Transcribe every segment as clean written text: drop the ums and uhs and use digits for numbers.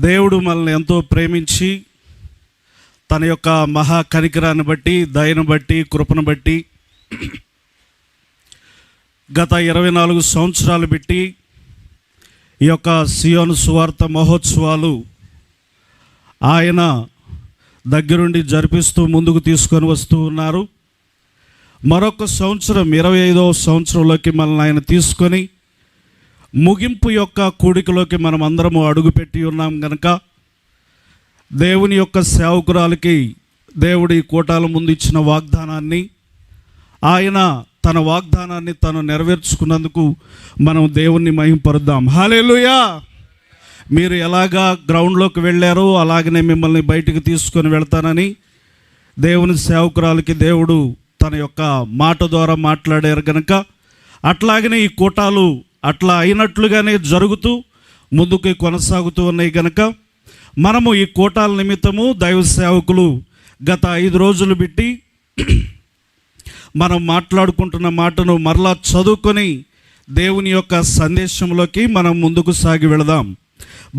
దేవుడు మనల్ని ఎంతో ప్రేమించి తన యొక్క మహా కనికరాన్ని బట్టి, దయను బట్టి, కృపను బట్టి గత 24 సంవత్సరాలు బట్టి ఈ యొక్క సియోను సువార్త మహోత్సవాలు ఆయన దగ్గరుండి జరిపిస్తూ ముందుకు తీసుకొని వస్తూ ఉన్నారు. మరొక సంవత్సరం 25వ సంవత్సరంలోకి మనల్ని ఆయన తీసుకొని ముగింపు యొక్క కూడికలోకి మనం అందరము అడుగుపెట్టి ఉన్నాం కనుక దేవుని యొక్క సేవకురాలకి దేవుడి కూటాల ముందు ఇచ్చిన వాగ్దానాన్ని, ఆయన తన వాగ్దానాన్ని తను నెరవేర్చుకున్నందుకు మనం దేవుణ్ణి మహిమపరుద్దాం. హల్లెలూయా. మీరు ఎలాగా గ్రౌండ్లోకి వెళ్ళారో అలాగనే మిమ్మల్ని బయటికి తీసుకొని వెళ్తానని దేవుని సేవకురాలకి దేవుడు తన యొక్క మాట ద్వారా మాట్లాడారు కనుక అట్లాగనే ఈ కూటాలు అట్లా అయినట్లుగానే జరుగుతూ ముందుకు కొనసాగుతూ ఉన్నాయి కనుక మనము ఈ కూటాల నిమిత్తము దైవ సేవకులు గత 5 రోజులు పెట్టి మనం మాట్లాడుకుంటున్న మాటను మరలా చదువుకొని దేవుని యొక్క సందేశంలోకి మనం ముందుకు సాగి వెళదాం.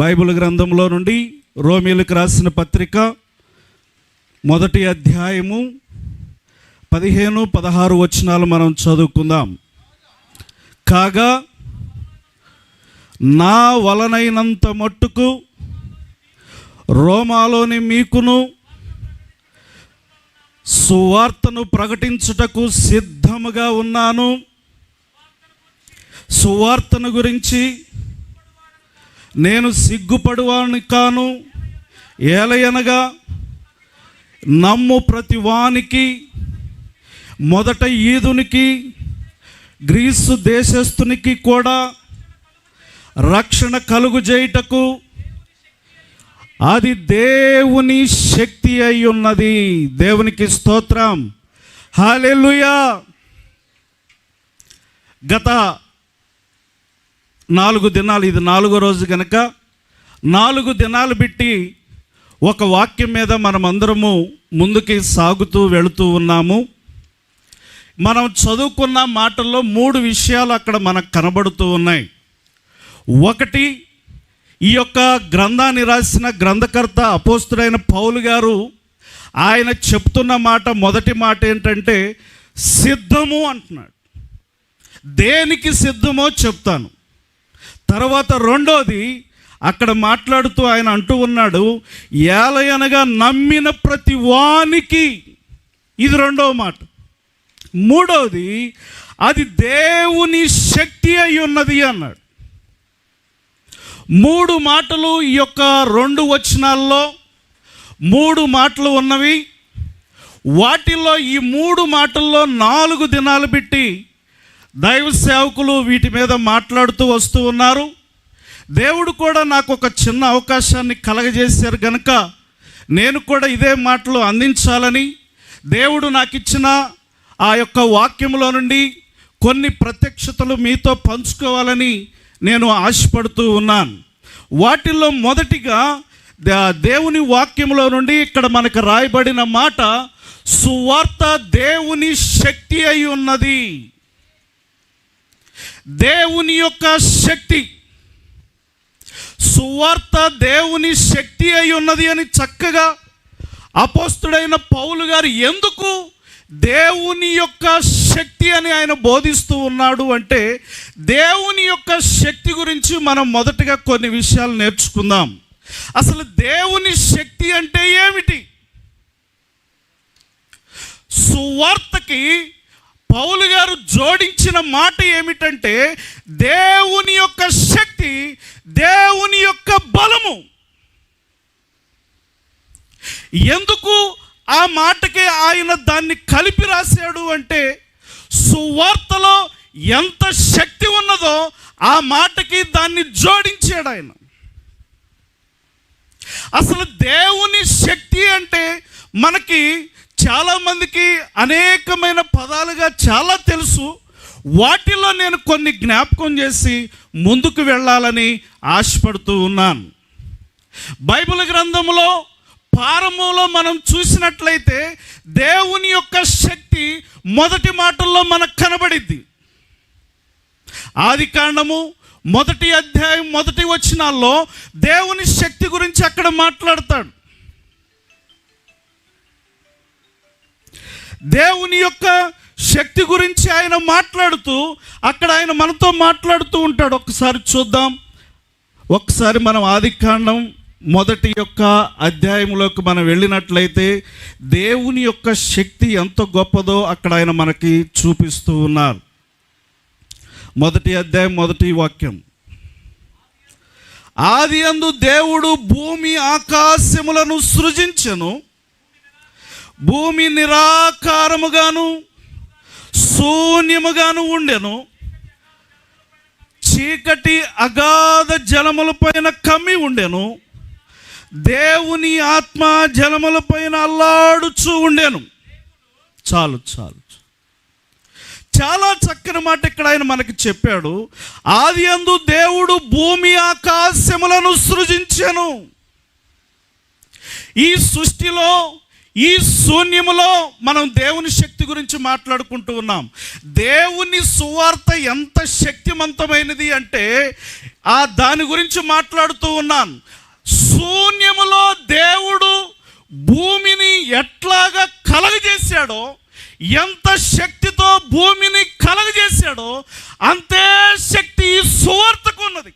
బైబిల్ గ్రంథంలో నుండి రోమీయులకు రాసిన పత్రిక 1వ అధ్యాయము 15, 16 వచనాలు మనం చదువుకుందాం. కాగా నా వలనైనంత మట్టుకు రోమాలోని మీకును సువార్తను ప్రకటించుటకు సిద్ధముగా ఉన్నాను. సువార్తను గురించి నేను సిగ్గుపడువాని కాను. ఏలయనగా నమ్ము ప్రతి వానికి, మొదట యూదునికి గ్రీసు దేశస్థునికి కూడా రక్షణ కలుగు చేయుటకు అది దేవుని శక్తి అయి ఉన్నది. దేవునికి స్తోత్రం. హల్లెలూయా. గత 4 దినాలు, ఇది 4వ రోజు కనుక 4 దినాలు పెట్టి ఒక వాక్యం మీద మనం అందరము ముందుకి సాగుతూ వెళుతూ ఉన్నాము. మనం చదువుకున్న మాటల్లో 3 విషయాలు అక్కడ మనకు కనబడుతూ ఉన్నాయి. ఒకటి, ఈ యొక్క గ్రంథాన్ని రాసిన గ్రంథకర్త అపోస్తుడైన పౌలు గారు ఆయన చెప్తున్న మాట, మొదటి మాట ఏంటంటే సిద్ధము అంటున్నాడు. దేనికి సిద్ధమో చెప్తాను. తర్వాత రెండోది, అక్కడ మాట్లాడుతూ ఆయన అంటూ ఉన్నాడు, ఏలయనగా నమ్మిన ప్రతి వానికి, ఇది రెండవ మాట. మూడవది, అది దేవుని శక్తి అయి ఉన్నది అన్నాడు. 3 మాటలు ఈ యొక్క 2 వచనాల్లో 3 మాటలు ఉన్నవి. వాటిల్లో ఈ 3 మాటల్లో 4 దినాలు పెట్టి దైవ సేవకులు వీటి మీద మాట్లాడుతూ వస్తూ ఉన్నారు. దేవుడు కూడా నాకు ఒక చిన్న అవకాశాన్ని కలగజేశారు కనుక నేను కూడా ఇదే మాటలు అందించాలని, దేవుడు నాకు ఇచ్చిన ఆ యొక్క వాక్యంలో నుండి కొన్ని ప్రత్యక్షతలు మీతో పంచుకోవాలని నేను ఆశపడుతూ ఉన్నాను. వాటిల్లో మొదటిగా దేవుని వాక్యంలో నుండి ఇక్కడ మనకు రాయబడిన మాట, సువార్త దేవుని శక్తి అయి ఉన్నది. దేవుని యొక్క శక్తి, సువార్త దేవుని శక్తి అయి ఉన్నది అని చక్కగా అపోస్తుడైన పౌలు గారు ఎందుకు దేవుని యొక్క శక్తి అని ఆయన బోధిస్తూ ఉన్నాడు అంటే, దేవుని యొక్క శక్తి గురించి మనం మొదటగా కొన్ని విషయాలు నేర్చుకుందాం. అసలు దేవుని శక్తి అంటే ఏమిటి? సువార్తకి పౌలు గారు జోడించిన మాట ఏమిటంటే దేవుని యొక్క శక్తి, దేవుని యొక్క బలము. ఎందుకు ఆ మాటకే ఆయన దాన్ని కలిపి రాశాడు అంటే, సువార్తలో ఎంత శక్తి ఉన్నదో ఆ మాటకి దాన్ని జోడించాడు ఆయన. అసలు దేవుని శక్తి అంటే మనకి చాలామందికి అనేకమైన పదాలుగా చాలా తెలుసు. వాటిలో నేను కొన్ని జ్ఞాపకం చేసి ముందుకు వెళ్ళాలని ఆశపడుతూ ఉన్నాను. బైబిల్ గ్రంథంలో ప్రారంభంలో మనం చూసినట్లయితే దేవుని యొక్క శక్తి మొదటి మాటల్లో మనకు కనబడిద్ది. ఆదికాండము మొదటి అధ్యాయం మొదటి వచనాల్లో దేవుని శక్తి గురించి అక్కడ మాట్లాడతాడు. దేవుని యొక్క శక్తి గురించి ఆయన మాట్లాడుతూ అక్కడ ఆయన మనతో మాట్లాడుతూ ఉంటాడు. ఒకసారి చూద్దాం. ఒకసారి మనం ఆదికాండం మొదటి యొక్క అధ్యాయంలోకి మనం వెళ్ళినట్లయితే దేవుని యొక్క శక్తి ఎంత గొప్పదో అక్కడ ఆయన మనకి చూపిస్తూ ఉన్నారు. మొదటి అధ్యాయం మొదటి వాక్యం. ఆదియందు దేవుడు భూమి ఆకాశములను సృజించెను. భూమి నిరాకారముగాను శూన్యముగాను ఉండెను. చీకటి అగాధ జలముల పైన కమ్మి ఉండెను. దేవుని ఆత్మ జలముల పైన అల్లాడుచూ ఉండెను. చాలు చాలు, చాలా చక్కని మాట ఇక్కడ ఆయన మనకి చెప్పాడు. ఆదియందు దేవుడు భూమి ఆకాశములను సృజించెను. ఈ సృష్టిలో, ఈ శూన్యములో మనం దేవుని శక్తి గురించి మాట్లాడుకుంటూ ఉన్నాం. దేవుని సువార్త ఎంత శక్తివంతమైనది అంటే దాని గురించి మాట్లాడుతూ ఉన్నాను. శూన్యములో దేవుడు భూమిని ఎట్లాగా కలగజేశాడో, ఎంత శక్తితో భూమిని కలగజేశాడో అంతే శక్తి ఈ సువార్తకు ఉన్నది.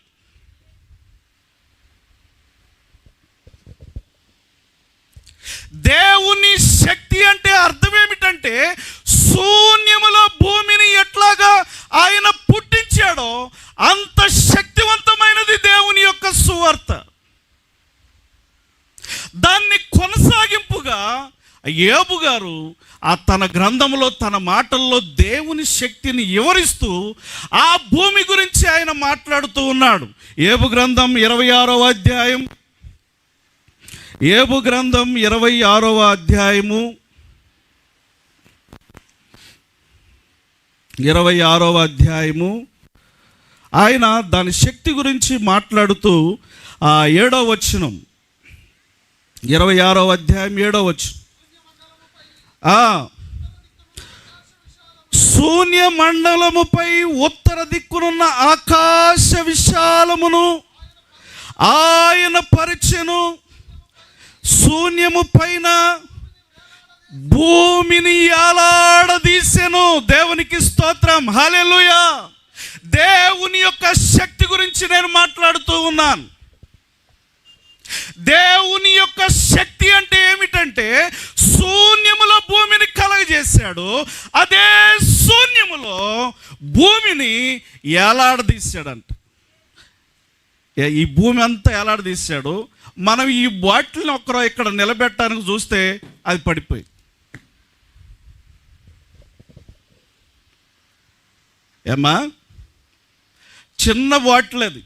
దేవుని శక్తి అంటే అర్థం ఏమిటంటే శూన్యములో భూమిని ఎట్లాగా ఆయన పుట్టించాడో అంత శక్తివంతమైనది దేవుని యొక్క సువార్త. దాన్ని కొనసాగింపుగా యోబు గారు తన గ్రంథంలో తన మాటల్లో దేవుని శక్తిని వివరిస్తూ ఆ భూమి గురించి ఆయన మాట్లాడుతూ ఉన్నాడు. యోబు గ్రంథం 26వ అధ్యాయం, యోబు గ్రంథం 26వ అధ్యాయము 26వ అధ్యాయము ఆయన దాని శక్తి గురించి మాట్లాడుతూ 7వ వచనం, 26వ అధ్యాయం 7వ వచనం. శూన్య మండలముపై ఉత్తర దిక్కునున్న ఆకాశ విశాలమును ఆయన పరిచెను. శూన్యము పైన భూమిని ఏలాడదీసెను. దేవునికి స్తోత్రం, హల్లెలూయా. దేవుని యొక్క శక్తి గురించి నేను మాట్లాడుతూ ఉన్నాను. దేవుని యొక్క శక్తి అంటే ఏమిటంటే శూన్యములో భూమిని కలగజేశాడు. అదే శూన్యములో భూమిని ఏలాడదీశాడంట. ఈ భూమి అంతా ఏలాడదీశాడు. మనం ఈ బాటిల్ని ఒక్కరో ఇక్కడ నిలబెట్టడానికి చూస్తే అది పడిపోయి, ఏమ్మా చిన్న బాటిల్ అది.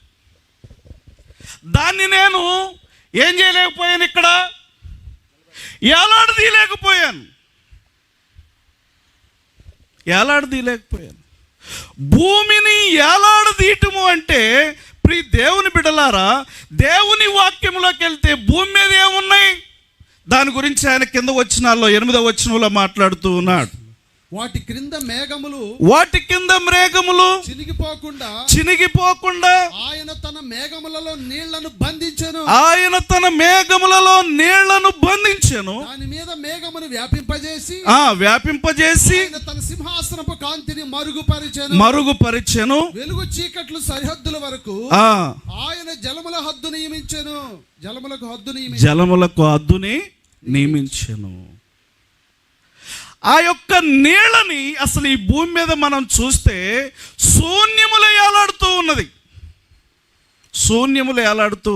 దాన్ని నేను ఏం చేయలేకపోయాను, ఇక్కడ ఏలాడదీయలేకపోయాను. భూమిని ఏలాడదీయటము అంటే ప్రియ దేవుని బిడ్డలారా, దేవుని వాక్యంలోకి వెళ్తే భూమి మీద ఏమున్నాయి దాని గురించి ఆయన కింద వచనాల్లో 8వ వచనంలో మాట్లాడుతూ ఉన్నాడు. వాటి క్రింద మేఘములు చినిగిపోకుండా ఆయన తన మేఘములలో నీళ్లను బంధించెను. దాని మీద మేఘమును వ్యాపింపజేసి తన సింహాసనపు కాంతిని మరుగుపరిచెను. వెలుగు చీకట్లు సరిహద్దుల వరకు ఆయన జలములకు హద్దుని నియమించెను. ఆ యొక్క నీళ్ళని అసలు ఈ భూమి మీద మనం చూస్తే శూన్యములో ఏలాడుతూ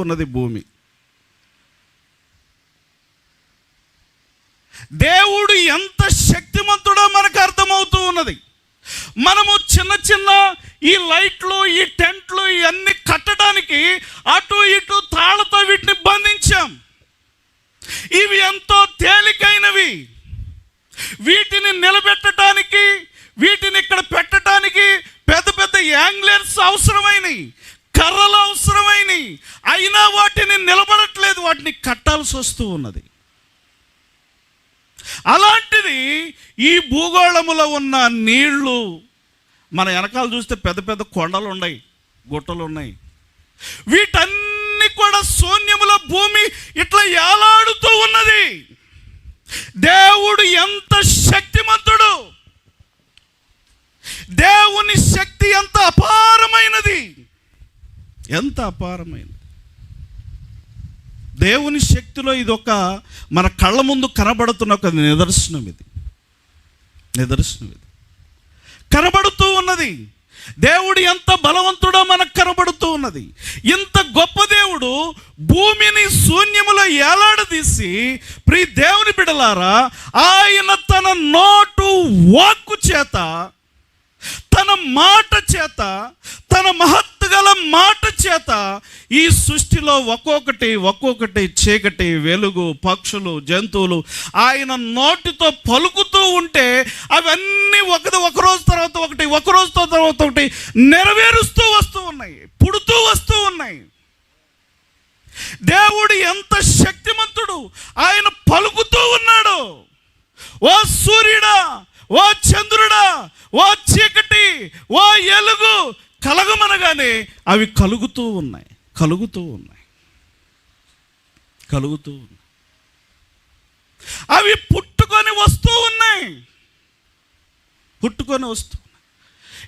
ఉన్నది భూమి. దేవుడు ఎంత శక్తిమంతుడో మనకు అర్థమవుతూ ఉన్నది. మనము చిన్న చిన్న ఈ లైట్లు, ఈ టెంట్లు ఇవన్నీ కట్టడానికి అటు ఇటు తాళ్ళతో వీటిని బంధించాం. ఇవి ఎంతో తేలికైనవి. వీటిని నిలబెట్టడానికి, వీటిని ఇక్కడ పెట్టడానికి పెద్ద పెద్ద యాంగ్లర్స్ అవసరమైనవి, కర్రలు అవసరమైనవి. అయినా వాటిని నిలబడట్లేదు, వాటిని కట్టాల్సి వస్తూ ఉన్నది. అలాంటిది ఈ భూగోళములో ఉన్న నీళ్లు మన వెనకాల చూస్తే పెద్ద పెద్ద కొండలు ఉన్నాయి. గుట్టలు ఉన్నాయి. వీటన్ని కూడా శూన్యముల భూమి ఇట్లా ఏలాడుతూ ఉన్నది. దేవుడు ఎంత శక్తిమంతుడు! దేవుని శక్తి ఎంత అపారమైనది! ఎంత అపారమైనది! దేవుని శక్తిలో ఇది ఒక మన కళ్ళ ముందు కనబడుతున్న ఒక నిదర్శనం. ఇది కనబడుతూ ఉన్నది. దేవుడు ఎంత బలవంతుడో మనకు కనబడుతూ ఉన్నది. ఇంత గొప్ప దేవుడు భూమిని శూన్యములో ఏలాడదీసి, ప్రియ దేవుని బిడ్డలారా, ఆయన తన నోటు వాక్కు చేత, తన మాట చేత, తన మహత్తు గల మాట చేత ఈ సృష్టిలో ఒక్కొక్కటి చీకటి, వెలుగు, పక్షులు, జంతువులు ఆయన నోటితో పలుకుతూ ఉంటే అవన్నీ ఒక రోజు తర్వాత ఒకటి నెరవేరుస్తూ వస్తూ ఉన్నాయి, పుడుతూ వస్తూ ఉన్నాయి. దేవుడు ఎంత శక్తిమంతుడు! ఆయన పలుకుతూ ఉన్నాడు. ఓ సూర్యుడా, ఓ చంద్రుడా, ఓ చీకటి, ఓ ఎలుగు కలగమనగానే అవి కలుగుతూ ఉన్నాయి. అవి పుట్టుకొని వస్తూ ఉన్నాయి.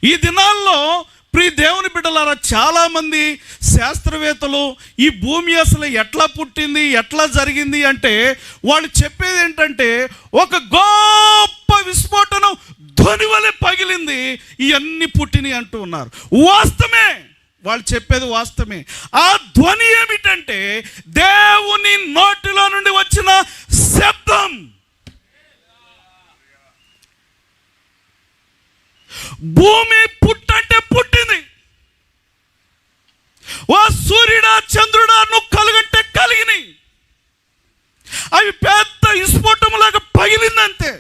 ఈ దినాల్లో ప్రియ దేవుని బిడ్డలారా, చాలామంది శాస్త్రవేత్తలు ఈ భూమి అసలు ఎట్లా పుట్టింది, ఎట్లా జరిగింది అంటే వాళ్ళు చెప్పేది ఏంటంటే, ఒక గొప్ప విస్ఫోటనం ధ్వని వలె పగిలింది, ఇవన్నీ పుట్టినవి అంటూ ఉన్నారు. వాస్తవమే, వాళ్ళు చెప్పేది వాస్తవమే. ఆ ధ్వని ఏమిటంటే దేవుని నోటిలో నుండి వచ్చిన శబ్దం. భూమి పుట్టంటే పుట్టింది. ఓ సూర్యుడా, చంద్రుడా, నువ్వు కలుగంటే కలిగినాయి. అవి పెద్ద విస్ఫోటంలాగా పగిలిందంతే.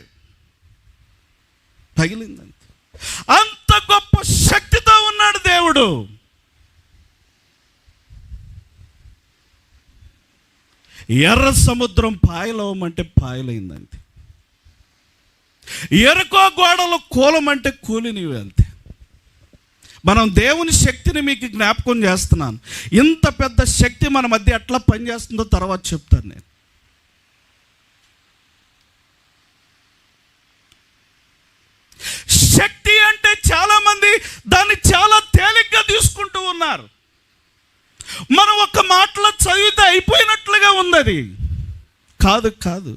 అంత గొప్ప శక్తితో ఉన్నాడు దేవుడు. ఎర్ర సముద్రం పాయలవమంటే పాయలైందంతే. ఎరుకో గోడలు కూలమంటే కూలినవి అంతే. మనం దేవుని శక్తిని మీకు జ్ఞాపకం చేస్తున్నాను. ఇంత పెద్ద శక్తి మన మధ్య ఎట్లా పనిచేస్తుందో తర్వాత చెప్తాను నేను. శక్తి అంటే చాలామంది దాన్ని చాలా తేలిగ్గా తీసుకుంటూ ఉన్నారు. మనం ఒక మాటలో చదివితే అయిపోయినట్లుగా ఉంది. అది కాదు.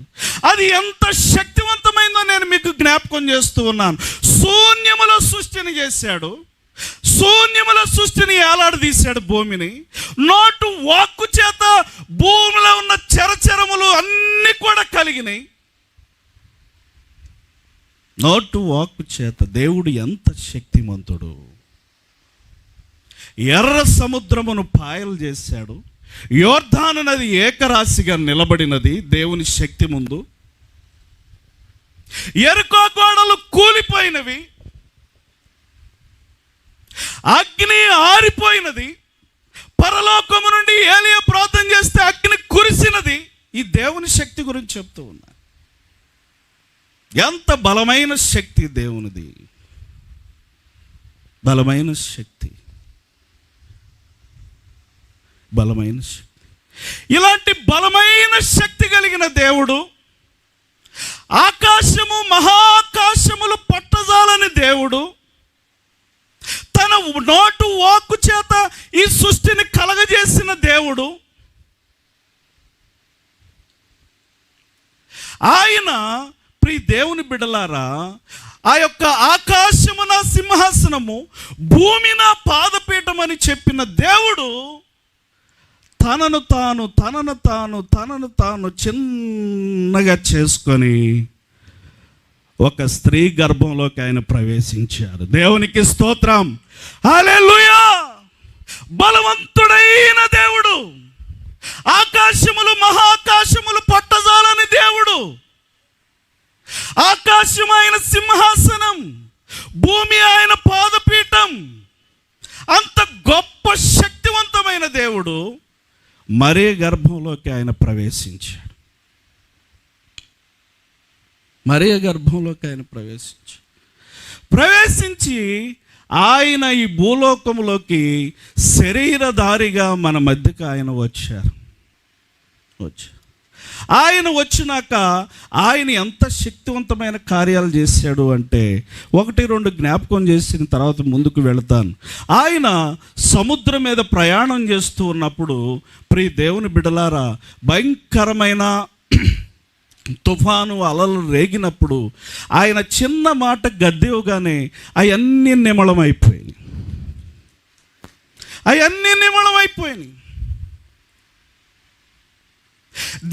అది ఎంత శక్తివంతమైందో నేను మీకు జ్ఞాపకం చేస్తూ ఉన్నాను. శూన్యముల సృష్టిని చేశాడు. శూన్యముల సృష్టిని ఏలాడదీశాడు భూమిని. నోటు వాక్కు చేత భూమిలో ఉన్న చరచరములు అన్నీ కూడా కలిగినాయి. నోటు వాక్కు చేత దేవుడు ఎంత శక్తిమంతుడు! ఎర్ర సముద్రమును పాయలు చేశాడు. యోర్దాను నది ఏకరాశిగా నిలబడినది దేవుని శక్తి ముందు. ఎరుకో గోడలు కూలిపోయినవి. అగ్ని ఆరిపోయినది. పరలోకము నుండి ఏలియా ప్రార్థన చేస్తే అగ్ని కురిసినది. ఈ దేవుని శక్తి గురించి చెప్తూ ఉన్నా. ఎంత బలమైన శక్తి దేవునిది! బలమైన శక్తి. ఇలాంటి బలమైన శక్తి కలిగిన దేవుడు, ఆకాశము మహాకాశములు పట్టజాలని దేవుడు, తన నోటు వాక్కు చేత ఈ సృష్టిని కలగజేసిన దేవుడు, ఆయన ప్రియ దేవుని బిడ్డలారా, ఆ యొక్క ఆకాశము నా సింహాసనము, భూమి నా పాదపీఠం అని చెప్పిన దేవుడు తనను తాను చిన్నగా చేసుకొని ఒక స్త్రీ గర్భంలోకి ఆయన ప్రవేశించారు. దేవునికి స్తోత్రం, హల్లెలూయా. బలవంతుడైన దేవుడు, ఆకాశములు మహాకాశములు పట్టజాలని దేవుడు, ఆకాశం ఆయన సింహాసనం, భూమి ఆయన పాదపీఠం, అంత గొప్ప శక్తివంతమైన దేవుడు మరియ గర్భంలోకి ఆయన ప్రవేశించాడు. మరియ గర్భంలోకి ఆయన ప్రవేశించి ఆయన ఈ భూలోకంలోకి శరీరధారిగా మన మధ్యకి ఆయన వచ్చారు. ఆయన వచ్చినాక ఆయన ఎంత శక్తివంతమైన కార్యాలు చేశాడు అంటే 1-2 జ్ఞాపకం చేసిన తర్వాత ముందుకు వెళతాను. ఆయన సముద్రం మీద ప్రయాణం చేస్తూ ఉన్నప్పుడు, ప్రియ దేవుని బిడ్డలారా, భయంకరమైన తుఫాను అలలు రేగినప్పుడు ఆయన చిన్న మాట గద్దేవగానే అవన్నీ నిమళమైపోయినాయి.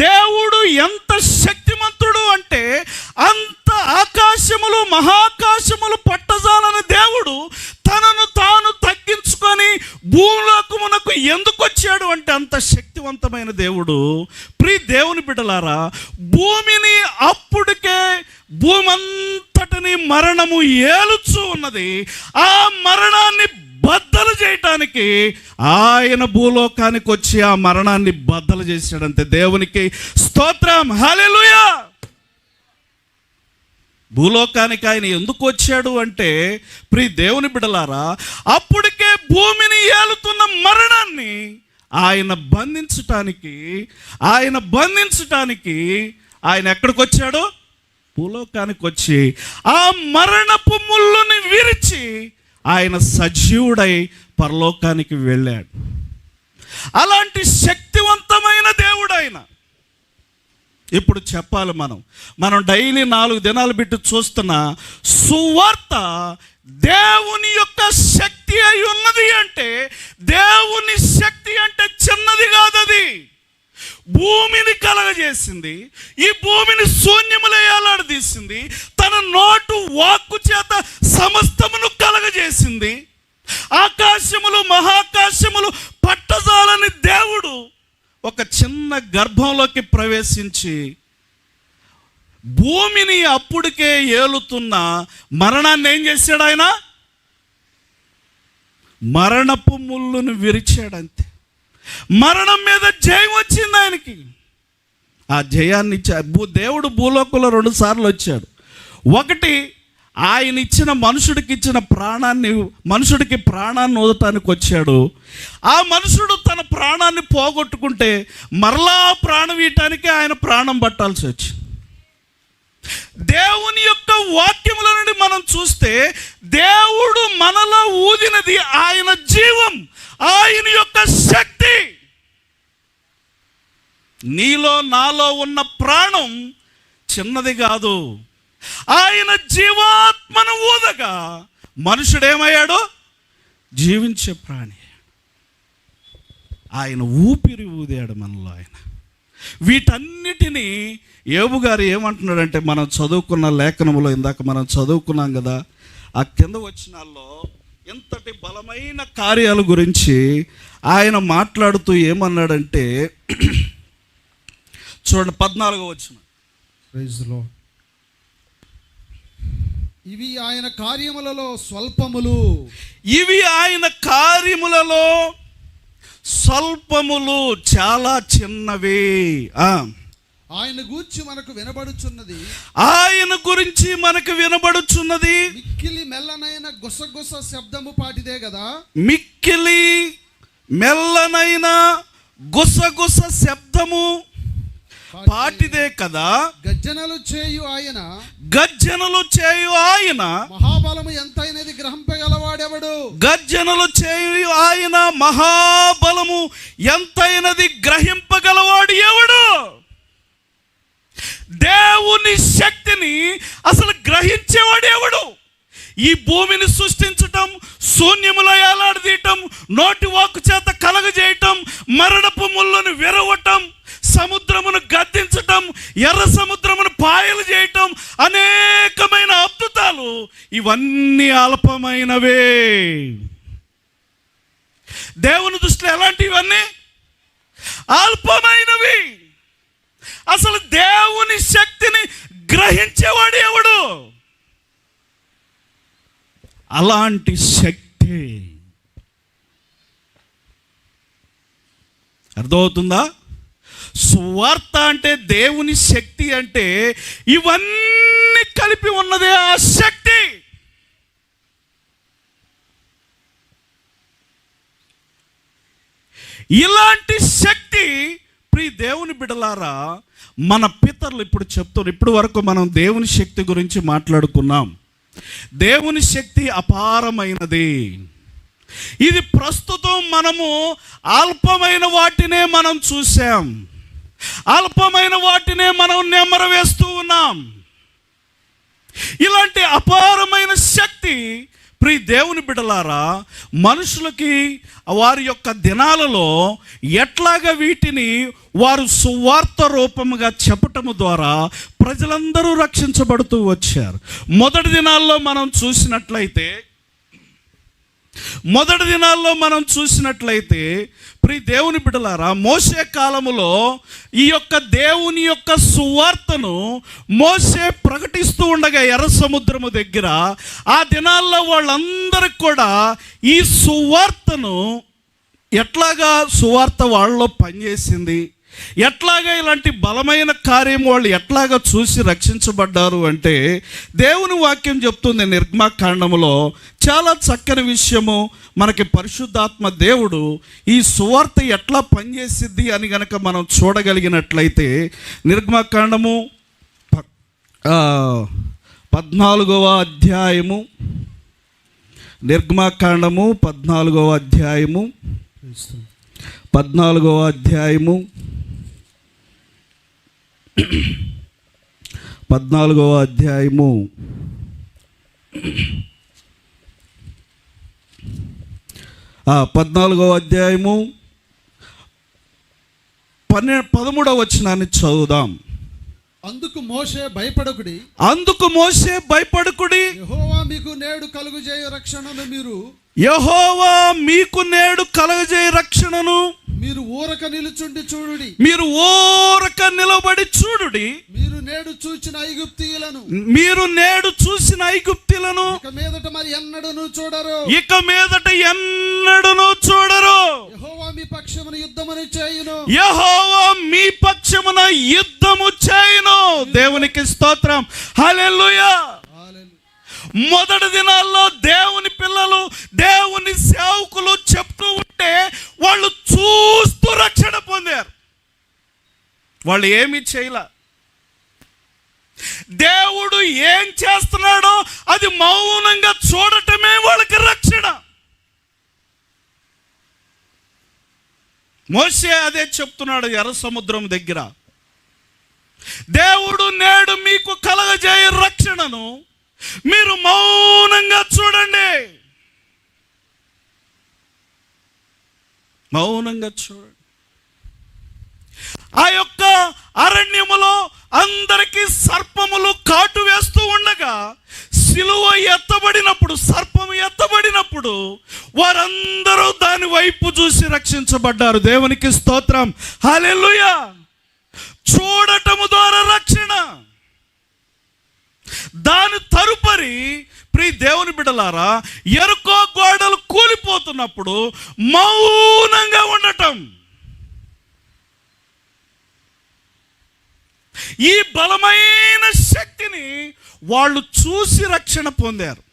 దేవుడు ఎంత శక్తిమంతుడు అంటే, అంత ఆకాశములు మహాకాశములు పట్టజాలని దేవుడు తనను తాను తగ్గించుకొని భూలోకమునకు ఎందుకు వచ్చాడు అంటే, అంత శక్తివంతమైన దేవుడు. ప్రియ దేవుని బిడ్డలారా, భూమిని అప్పుడికే భూమంతటిని మరణము ఏలుచూ ఉన్నది. ఆ మరణాన్ని బద్దలు చేయటానికి ఆయన భూలోకానికి వచ్చి ఆ మరణాన్ని బద్దలు చేశాడంతే. దేవునికి స్తోత్రం, హల్లెలూయా. భూలోకానికి ఆయన ఎందుకు వచ్చాడు అంటే, ప్రియ దేవుని బిడ్డలారా, అప్పటికే భూమిని ఏలుతున్న మరణాన్ని ఆయన బంధించటానికి ఆయన ఎక్కడికి వచ్చాడు? భూలోకానికి వచ్చి ఆ మరణపు ముళ్ళుని విరిచి ఆయన సజీవుడై పరలోకానికి వెళ్ళాడు. అలాంటి శక్తివంతమైన దేవుడు ఆయన. ఇప్పుడు చెప్పాలి, మనం డైలీ 4 దినాలు పెట్టి చూస్తున్న సువార్త దేవుని యొక్క శక్తి అయి ఉన్నది అంటే, దేవుని శక్తి అంటే చిన్నది కాదది. భూమిని కలగజేసింది, ఈ భూమిని శూన్యములో ఏలాడదీసింది, తన నోటు వాక్కు చేత సమస్తమును కలగజేసింది. ఆకాశములు మహాకాశములు పట్టజాలని దేవుడు ఒక చిన్న గర్భంలోకి ప్రవేశించి భూమిని అప్పుడికే ఏలుతున్న మరణాన్ని ఏం చేశాడు? ఆయన మరణపు ముళ్ళును విరిచాడంతే. మరణం మీద జయం వచ్చింది ఆయనకి. ఆ జయాన్ని దేవుడు భూలోకంలో 2 సార్లు వచ్చాడు. ఒకటి, ఆయన ఇచ్చిన మనుషుడికి ప్రాణాన్ని వదటానికి వచ్చాడు. ఆ మనుషుడు తన ప్రాణాన్ని పోగొట్టుకుంటే మరలా ప్రాణం ఇయటానికి ఆయన ప్రాణం పట్టాల్సి వచ్చింది. దేవుని యొక్క వాక్యముల నుండి మనం చూస్తే, దేవుడు మనలో ఊదినది ఆయన జీవం, ఆయన యొక్క శక్తి. నీలో నాలో ఉన్న ప్రాణం చిన్నది కాదు. ఆయన జీవాత్మను ఊదగా మనుషుడేమయ్యాడు? జీవించే ప్రాణి. ఆయన ఊపిరి ఊదాడు మనలో. ఆయన వీటన్నిటినీ యోబు గారు ఏమంటున్నాడంటే, మనం చదువుకున్న లేఖనములో ఇందాక మనం చదువుకున్నాం కదా, ఆ కింద వచనాల్లో ఎంతటి బలమైన కార్యాల గురించి ఆయన మాట్లాడుతూ ఏమన్నాడంటే, చూడండి 14వ వచనం. Praise the Lord. ఇవి ఆయన కార్యములలో స్వల్పములు, చాలా చిన్నవి. ఆయన గురించి మనకు వినబడుచున్నది మిక్కిలి మెల్లనైన గుసగుస శబ్దము పాటిదే కదా. మిక్కిలి మెల్లనైన గుసగుస శబ్దము పాటిదే కదా. గర్జనలు చేయు ఆయన మహాబలము ఎంతైనది గ్రహింపగలవాడెవడు? గర్జనలు చేయు ఆయన మహాబలము ఎంతైనది గ్రహింపగలవాడు ఎవడు? దేవుని శక్తిని అసలు గ్రహించేవాడు ఎవడు? ఈ భూమిని సృష్టించటం, శూన్యములో ఏలాడదీయటం, నోటి వాక్కు చేత కలగజేయటం, మరణపు ముళ్ళను విరవటం, సముద్రమును గద్దించటం, ఎర్ర సముద్రమును పాయలు చేయటం, అనేకమైన అద్భుతాలు, ఇవన్నీ అల్పమైనవే. దేవుని దృష్టిలో ఎలాంటివన్నీ? అల్పమైనవి. అసలు దేవుని శక్తిని గ్రహించేవాడు ఎవడు? అలాంటి శక్తి. అర్థమవుతుందా? సువార్త అంటే, దేవుని శక్తి అంటే ఇవన్నీ కలిపి ఉన్నదే ఆ శక్తి. ఇలాంటి శక్తి ప్రియ దేవుని బిడ్డలారా మన పితరులు ఇప్పుడు చెప్తారు. ఇప్పుడు వరకు మనం దేవుని శక్తి గురించి మాట్లాడుకున్నాం. దేవుని శక్తి అపారమైనది. ఇది ప్రస్తుతం మనము అల్పమైన వాటినే మనం చూసాం, అల్పమైన వాటినే మనం నెమరవేస్తూ ఉన్నాం. ఇలాంటి అపారమైన శక్తి ప్రియ దేవుని బిడ్డలారా మనుషులకి వారి యొక్క దినాలలో ఎట్లాగా వీటిని వారు సువార్త రూపముగా చెప్పటము ద్వారా ప్రజలందరూ రక్షించబడుతూ వచ్చారు. మొదటి దినాల్లో మనం చూసినట్లయితే ప్రియ దేవుని బిడ్డలారా మోషే కాలములో ఈ యొక్క దేవుని యొక్క సువార్తను మోషే ప్రకటిస్తూ ఉండగా ఎర్ర సముద్రము దగ్గర ఆ దినాల్లో వాళ్ళందరికి కూడా ఈ సువార్తను ఎట్లాగా సువార్త వాళ్ళలో పనిచేసింది, ఎట్లాగా ఇలాంటి బలమైన కార్యం వాళ్ళు ఎట్లాగా చూసి రక్షించబడ్డారు అంటే దేవుని వాక్యం చెప్తుంది. నిర్గమకాండములో చాలా చక్కని విషయము మనకి పరిశుద్ధాత్మ దేవుడు ఈ సువార్త ఎట్లా పనిచేసిద్ది అని గనక మనం చూడగలిగినట్లయితే నిర్గమకాండము 14వ అధ్యాయము, నిర్గమకాండము 14వ అధ్యాయము 14వ అధ్యాయము 13వ వచనాన్ని చదువుదాం. అందుకు మోషే భయపడకుడి, యెహోవా మీకు నేడు కలుగజేయ రక్షణను మీరు ఊరక నిలుచుండి చూడుడి, నిలబడి చూడుడి. మీరు నేడు చూసిన ఐగుప్తీయులను ఇక మీదట ఎన్నడూను చూడరు. యెహోవా మీ పక్షమున యుద్ధము చేయును. దేవునికి స్తోత్రం, హల్లెలూయా. మొదటి దినాల్లో దేవుని పిల్లలు, దేవుని సేవకులు చెప్తూ ఉంటే వాళ్ళు చూస్తూ రక్షణ పొందారు. వాళ్ళు ఏమీ చేయలే. దేవుడు ఏం చేస్తున్నాడో అది మౌనంగా చూడటమే వాళ్ళకి రక్షణ. మోషే అదే చెప్తున్నాడు ఎర్ర సముద్రం దగ్గర. దేవుడు నేడు మీకు కలగజేయ రక్షణను మీరు మౌనంగా చూడండి. ఆ యొక్క అరణ్యములో అందరికీ సర్పములు కాటు వేస్తూ ఉండగా సిలువ ఎత్తబడినప్పుడు, సర్పము ఎత్తబడినప్పుడు వారందరూ దాని వైపు చూసి రక్షించబడ్డారు. దేవునికి స్తోత్రం, హల్లెలూయా. చూడటము ద్వారా రక్షణ. దాని తరుపరి ప్రియ దేవుని బిడ్డలారా ఎరుకో గోడలు కూలిపోతున్నప్పుడు మౌనంగా ఉండటం. ఈ బలమైన శక్తిని వాళ్ళు చూసి రక్షణ పొందారు.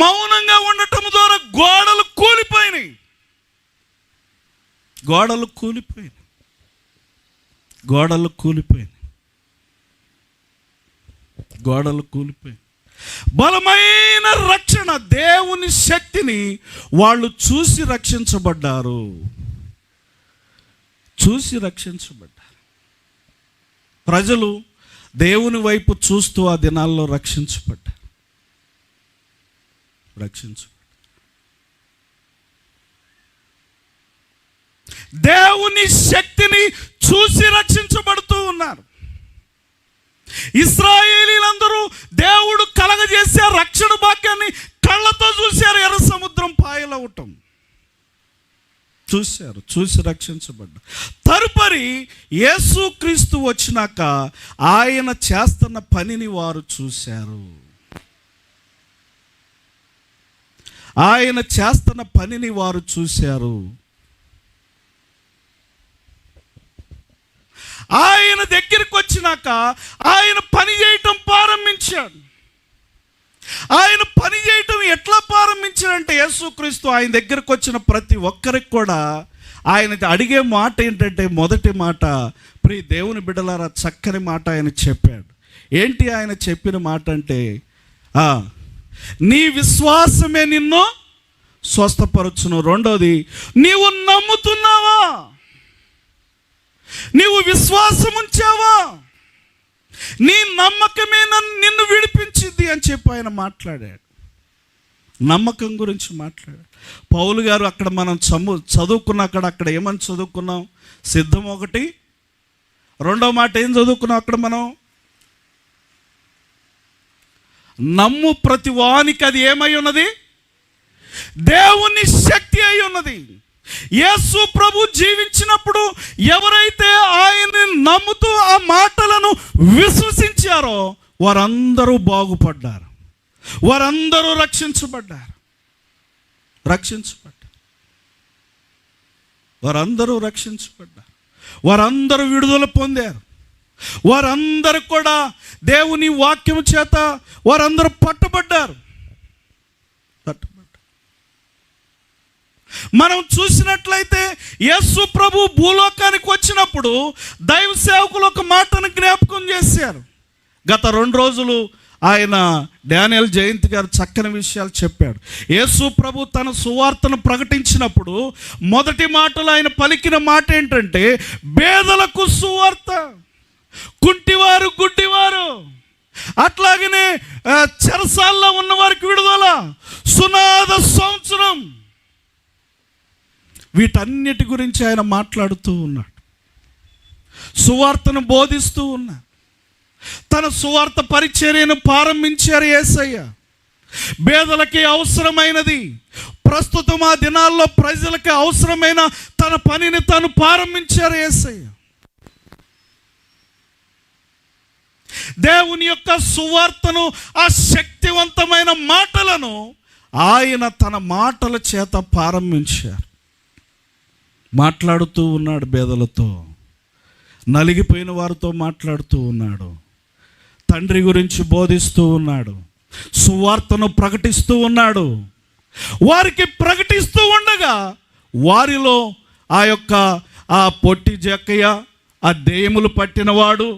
మౌనంగా ఉండటం ద్వారా గోడలు కూలిపోయినాయి. బలమైన రక్షణ, దేవుని శక్తిని వాళ్ళు చూసి రక్షించబడ్డారు. ప్రజలు దేవుని వైపు చూస్తూ ఆ దినాల్లో రక్షించబడ్డారు. దేవుని శక్తిని చూసి రక్షించబడుతూ ఉన్నారు. ఇశ్రాయేలీలందరూ దేవుడు కలగజేసే రక్షణ భాగ్యాన్ని కళ్ళతో చూశారు. ఎర్ర సముద్రం పాయలవటం చూసి రక్షించబడ్డారు. తదుపరి యేసుక్రీస్తు వచ్చినాక ఆయన చేస్తున్న పనిని వారు చూశారు. ఆయన దగ్గరికి వచ్చినాక ఆయన పని చేయటం ప్రారంభించాడు. ఆయన పని చేయటం ఎట్లా ప్రారంభించారంటే, యేసుక్రీస్తు ఆయన దగ్గరకు వచ్చిన ప్రతి ఒక్కరికి కూడా ఆయన అడిగే మాట ఏంటంటే, మొదటి మాట, ప్రియ దేవుని బిడ్డలారా, చక్కని మాట ఆయన చెప్పాడు. ఏంటి ఆయన చెప్పిన మాట అంటే, నీ విశ్వాసమే నిన్ను స్వస్థపరచును. రెండోది, నీవు నమ్ముతున్నావా, నీవు విశ్వాసం ఉంచావా, నీ నమ్మకమే నిన్ను విడిపించింది అని చెప్పి ఆయన మాట్లాడాడు. నమ్మకం గురించి మాట్లాడాడు. పౌలు గారు అక్కడ మనం చదువుకున్న అక్కడ ఏమని చదువుకున్నాం? సిద్ధం ఒకటి, రెండో మాట ఏం చదువుకున్నాం అక్కడ మనం? నమ్ము ప్రతి వానికి అది ఏమై ఉన్నది? దేవుని శక్తి అయి ఉన్నది. యేసు ప్రభు జీవించినప్పుడు ఎవరైతే ఆయన్ని నమ్ముతూ ఆ మాటలను విశ్వసించారో వారందరూ బాగుపడ్డారు, వారందరూ రక్షించబడ్డారు. వారందరూ రక్షించబడ్డారు, వారందరూ విడుదల పొందారు, వారందరూ కూడా దేవుని వాక్యం చేత వారందరూ పట్టుబడ్డారు. మనం చూసినట్లయితే యేసు ప్రభు భూలోకానికి వచ్చినప్పుడు దైవ సేవకులు ఒక మాటను జ్ఞాపకం చేశారు. గత 2 రోజులు ఆయన డానియల్ జయంతి గారు చక్కని విషయాలు చెప్పాడు. యేసు ప్రభు తన సువార్తను ప్రకటించినప్పుడు మొదటి మాటలు ఆయన పలికిన మాట ఏంటంటే, బేదలకు సువార్త, కుంటివారు గుడ్డివారు, అట్లాగనే చెరసాల్లో ఉన్నవారికి విడుదల, సునాద సంవత్సరం, వీటన్నిటి గురించి ఆయన మాట్లాడుతూ ఉన్నాడు. సువార్తను బోధిస్తూ ఉన్నాడు. తన సువార్త పరిచర్యను ప్రారంభించారు యేసయ్య. పేదలకి అవసరమైనది, ప్రస్తుతం ఆ దినాల్లో ప్రజలకి అవసరమైన తన పనిని తాను ప్రారంభించారు యేసయ్య. దేవుని యొక్క సువార్తను, ఆ శక్తివంతమైన మాటలను ఆయన తన మాటల చేత ప్రారంభించారు. మాట్లాడుతూ ఉన్నాడు, పేదలతో, నలిగిపోయిన వారితో మాట్లాడుతూ ఉన్నాడు, తండ్రి గురించి బోధిస్తూ ఉన్నాడు, సువార్తను ప్రకటిస్తూ ఉన్నాడు. వారికి ప్రకటిస్తూ ఉండగా వారిలో ఆ పొట్టి జక్కయ్య, ఆ దెయ్యములు పట్టినవాడు,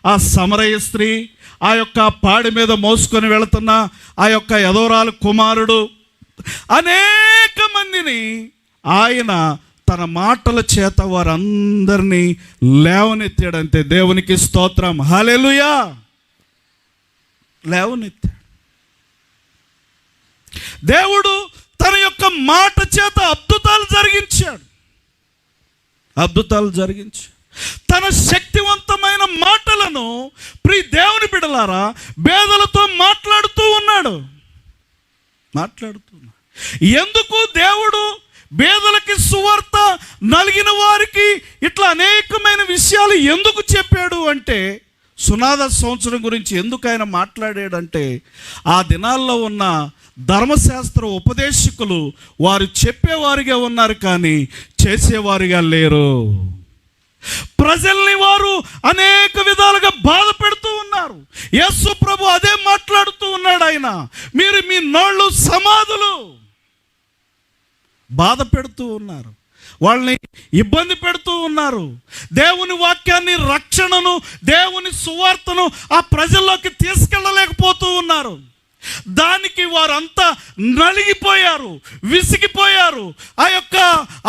ఆ సమరయ స్త్రీ, ఆ పాడి మీద మోసుకొని వెళుతున్న ఆ యదోరాలు కుమారుడు, అనేక మందిని ఆయన తన మాటల చేత వారందరినీ లేవనెత్తాడంతే. దేవునికి స్తోత్రం, హల్లెలూయా. లేవనెత్తాడు. దేవుడు తన యొక్క మాట చేత అద్భుతాలు జరిగించాడు. తన శక్తివంతమైన మాటలను ప్రియ దేవుని బిడ్డలారా పేదలతో మాట్లాడుతూ ఉన్నాడు. ఎందుకు దేవుడు పేదలకి సువార్త, నలిగిన వారికి ఇట్లా అనేకమైన విషయాలు ఎందుకు చెప్పాడు అంటే, సునాద సంవత్సరం గురించి ఎందుకు ఆయన మాట్లాడాడంటే, ఆ దినాల్లో ఉన్న ధర్మశాస్త్ర ఉపదేశకులు వారు చెప్పేవారిగా ఉన్నారు కానీ చేసేవారిగా లేరు. ప్రజల్ని వారు అనేక విధాలుగా బాధ పెడుతూ ఉన్నారు. యేసు ప్రభు అదే మాట్లాడుతూ ఉన్నాడు. ఆయన, మీరు మీ నోళ్ళు సమాధులు, బాధ పెడుతూ ఉన్నారు, వాళ్ళని ఇబ్బంది పెడుతూ ఉన్నారు. దేవుని వాక్యాన్ని, రక్షణను, దేవుని సువార్తను ఆ ప్రజల్లోకి తీసుకెళ్ళలేకపోతూ ఉన్నారు. దానికి వారంతా నలిగిపోయారు, విసిగిపోయారు, ఆ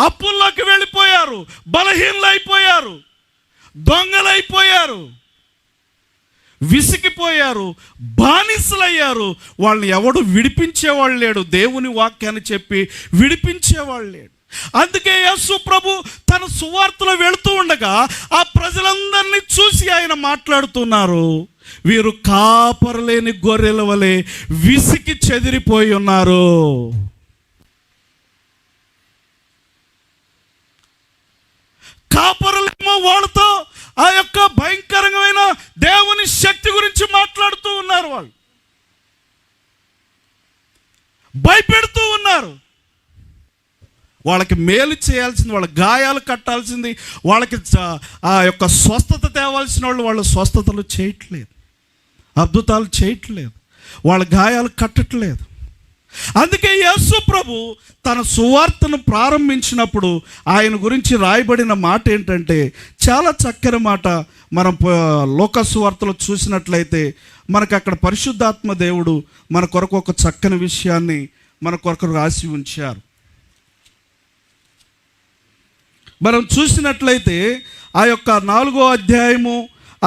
అప్పుల్లోకి వెళ్ళిపోయారు, బలహీనలైపోయారు, దొంగలైపోయారు, విసిగిపోయారు, బానిసలయ్యారు. వాళ్ళని ఎవడు విడిపించేవాళ్ళు లేడు. దేవుని వాక్యాన్ని చెప్పి విడిపించేవాళ్ళు లేడు. అందుకే యేసు ప్రభు తన సువార్తలో వెళుతూ ఉండగా ఆ ప్రజలందరినీ చూసి ఆయన మాట్లాడుతున్నారు, వీరు కాపరలేని గొర్రెల వలె విసికి చెదిరిపోయి ఉన్నారు. కాపరులేమో వాళ్ళతో ఆ భయంకరమైన దేవుని శక్తి గురించి మాట్లాడుతూ ఉన్నారు. వాళ్ళు భయపెడుతూ ఉన్నారు. వాళ్ళకి మేలు చేయాల్సింది, వాళ్ళ గాయాలు కట్టాల్సింది, వాళ్ళకి ఆ స్వస్థత తేవాల్సిన వాళ్ళు స్వస్థతలు చేయట్లేదు, అద్భుతాలు చేయట్లేదు. వాళ్ళ గాయాలు కట్టట్లేదు. అందుకే యేసు ప్రభు తన సువార్తను ప్రారంభించినప్పుడు ఆయన గురించి రాయబడిన మాట ఏంటంటే, చాలా చక్కని మాట. మనం లోకా సువార్తలో చూసినట్లయితే మనకు అక్కడ పరిశుద్ధాత్మ దేవుడు మన కొరకు ఒక చక్కని విషయాన్ని మన కొరకు రాసి ఉంచారు. మనం చూసినట్లయితే ఆ యొక్క 4వ అధ్యాయము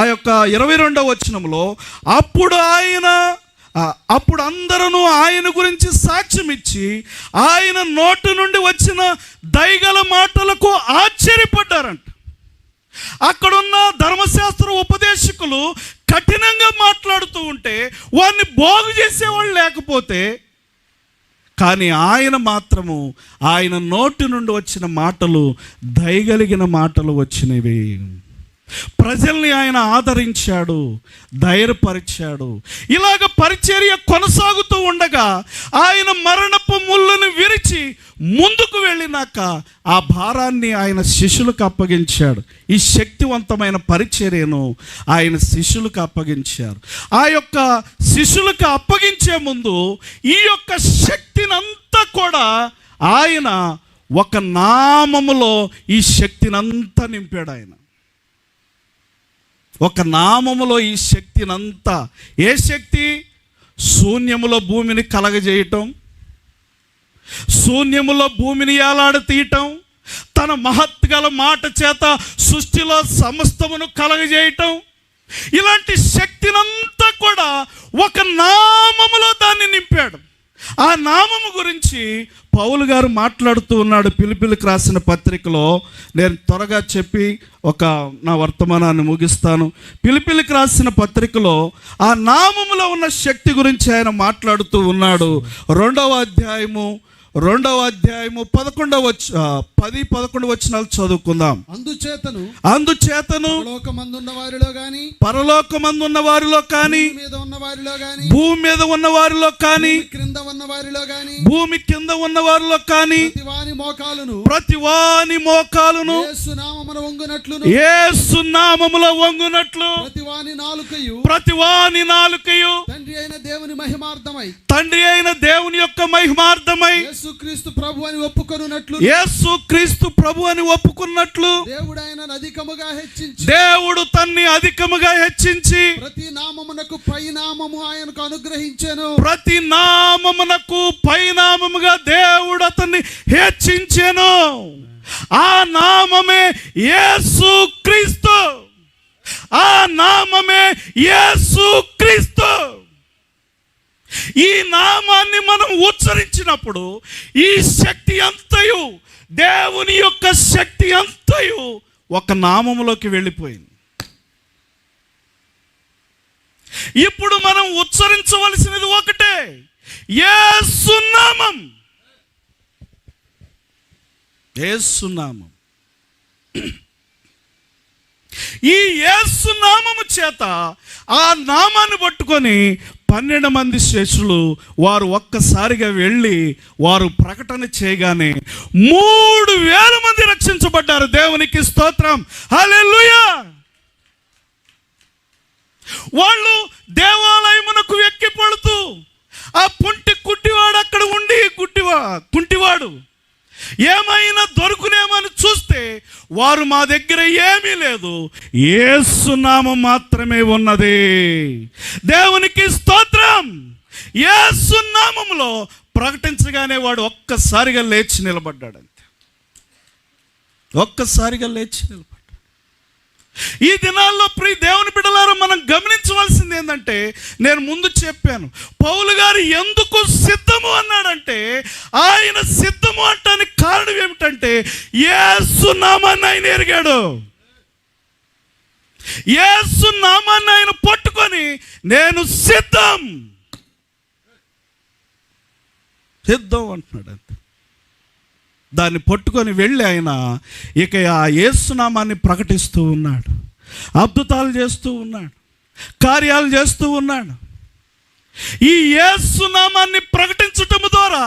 ఆ యొక్క 22వ వచనంలో, అప్పుడు అందరూ ఆయన గురించి సాక్ష్యం ఇచ్చి ఆయన నోటి నుండి వచ్చిన దయగల మాటలకు ఆశ్చర్యపడ్డారంట. అక్కడున్న ధర్మశాస్త్ర ఉపదేశకులు కఠినంగా మాట్లాడుతూ ఉంటే వారిని బాగు చేసేవాళ్ళు లేకపోతే, కానీ ఆయన మాత్రము ఆయన నోటి నుండి వచ్చిన మాటలు దయగలిగిన మాటలు వచ్చినవి. ప్రజల్ని ఆయన ఆదరించాడు, ధైర్యపరిచాడు. ఇలాగ పరిచర్య కొనసాగుతూ ఉండగా ఆయన మరణపు ముళ్ళను విరిచి ముందుకు వెళ్ళినాక ఆ భారాన్ని ఆయన శిష్యులకు అప్పగించాడు. ఈ శక్తివంతమైన పరిచర్యను ఆయన శిష్యులకు అప్పగించారు. ఆ యొక్క శిష్యులకు అప్పగించే ముందు ఈ యొక్క శక్తినంతా కూడా ఆయన ఒక నామములో ఈ శక్తినంతా నింపాడు. ఆయన ఒక నామములో ఈ శక్తినంతా. ఏ శక్తి? శూన్యములో భూమిని కలగజేయటం, శూన్యములో భూమిని ఏలాడతీయటం, తన మహత్గల మాట చేత సృష్టిలో సమస్తమును కలగజేయటం. ఇలాంటి శక్తినంతా కూడా ఒక నామములో దాన్ని నింపాడు. ఆ నామము గురించి పౌలు గారు మాట్లాడుతూ ఉన్నాడు ఫిలిప్పీలకు రాసిన పత్రికలో. నేను త్వరగా చెప్పి నా వర్తమానాన్ని ముగిస్తాను. ఫిలిప్పీలకు రాసిన పత్రికలో ఆ నామములో ఉన్న శక్తి గురించి ఆయన మాట్లాడుతూ ఉన్నాడు. 2వ అధ్యాయము 10-11 వచనాలు చదువుకుందాం. అందుచేతను పరలోకమందున్న వారిలో కానీ భూమి మీద ఉన్న వారిలో కానీ భూమి కింద ఉన్న వారిలో కానీ ప్రతి వాని మోకాలును యేసు నామములో వంగునట్లు ప్రతి వాని నాలుకయు తండ్రి అయిన దేవుని యొక్క మహిమార్థమై యేసుక్రీస్తు ప్రభు అని ఒప్పుకున్నట్లు దేవుడు తన్ని అధికముగా హెచ్చించి ప్రతి నామమునకు పైనామముగా దేవుడు అతన్ని హెచ్చించెను. ఆ నామమే యేసుక్రీస్తు. ఆ నామమే యేసుక్రీస్తు. ఈ నామాన్ని మనం ఉచ్చరించినప్పుడు ఈ శక్తి అంతయు, దేవుని యొక్క శక్తి అంతయు ఒక నామములోకి వెళ్ళిపోయింది. ఇప్పుడు మనం ఉచ్చరించవలసినది ఒకటే, యేసు నామం. యేసు నామం. ఈ యేసు నామము చేత ఆ నామాన్ని పట్టుకొని 12 మంది శిష్యులు వారు ఒక్కసారిగా వెళ్ళి వారు ప్రకటన చేయగానే 3000 మంది రక్షించబడ్డారు. దేవునికి స్తోత్రం, హల్లెలూయా. వాళ్ళు దేవాలయమునకు ఎక్కి పడుతూ ఆ కుంటివాడు అక్కడ ఉండి కుంటివాడు ఏమైనా దొరుకునేమని చూస్తే వారు మా దగ్గర ఏమీ లేదు, యేసు నామం మాత్రమే ఉన్నది. దేవునికి స్తోత్రం. యేసు నామములో ప్రకటించగానే వాడు ఒక్కసారిగా లేచి నిలబడ్డాడు. అంతే, ఒక్కసారిగా లేచి నిలబడ్డాడు. ఈ దినాల్లో ప్రియ దేవుని బిడ్డలారా, మనం గమనించవలసింది ఏంటంటే, నేను ముందు చెప్పాను, పౌలు గారు ఎందుకు సిద్ధము అన్నాడంటే, ఆయన సిద్ధము అంటానికి కారణం ఏమిటంటే యేసు నామాన్ని ఆయన ఎరిగాడు. యేసు నామాన్ని ఆయన పట్టుకొని నేను సిద్ధం అంటున్నాడు. అంతే, దాన్ని పట్టుకొని వెళ్ళి ఆయన ఇక ఆ యేసునామాన్ని ప్రకటిస్తూ ఉన్నాడు, అద్భుతాలు చేస్తూ ఉన్నాడు, కార్యాలు చేస్తూ ఉన్నాడు. ఈ యేసునామాన్ని ప్రకటించటం ద్వారా